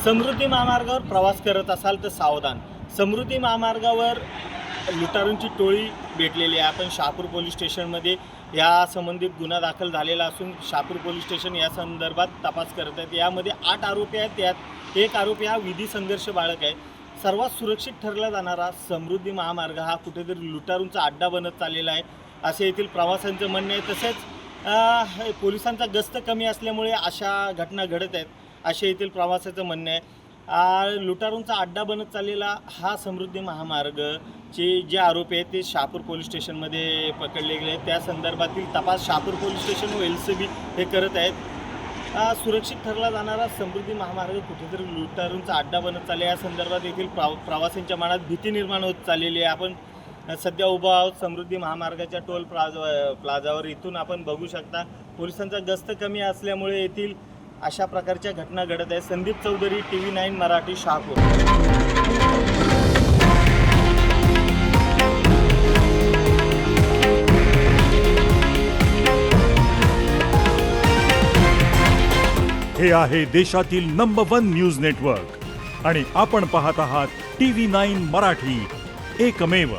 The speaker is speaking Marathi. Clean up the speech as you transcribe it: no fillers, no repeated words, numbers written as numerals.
समृद्धी महामार्गावर प्रवास करत असाल तर सावधान. समृद्धी महामार्गावर लुटारूंची टोळी भेटलेली आहे. आपण शहापूर पोलीस स्टेशनमध्ये या संबंधित गुन्हा दाखल झालेला असून शहापूर पोलीस स्टेशन या संदर्भात तपास करत आहेत. यामध्ये 8 आरोपी आहेत. त्यात एक आरोपी हा विधी संघर्ष बाळक आहे. सर्वात सुरक्षित ठरला जाणारा समृद्धी महामार्ग हा कुठेतरी लुटारूंचा अड्डा बनत चाललेला आहे असे येथील प्रवाशांचं म्हणणं आहे. तसेच पोलिसांचा गस्त कमी असल्यामुळे अशा घटना घडत आहेत असे येथील प्रवाशाचं म्हणणं आहे. लुटारूंचा अड्डा बनत चाललेला हा समृद्धी महामार्गचे जे आरोपी आहेत ते शहापूर पोलीस स्टेशनमध्ये पकडले गेले आहेत. त्या संदर्भातील तपास शहापूर पोलीस स्टेशन व LCB हे करत आहेत. सुरक्षित ठरला जाणारा समृद्धी महामार्ग कुठेतरी लुटारूंचा अड्डा बनत चालला या संदर्भात येथील प्रवाशांच्या मनात भीती निर्माण होत चाललेली आहे. आपण सध्या उभा आहोत समृद्धी महामार्गाच्या टोल प्लाझावर. इथून आपण बघू शकता पोलिसांचा गस्त कमी असल्यामुळे येथील अशा प्रकारच्या घटना घडत आहेत. संदीप चौधरी, TV9 मराठी, शहापूर. हे आहे देशातील नंबर 1 न्यूज नेटवर्क आणि आपण पाहत आहात TV9 मराठी, एकमेव.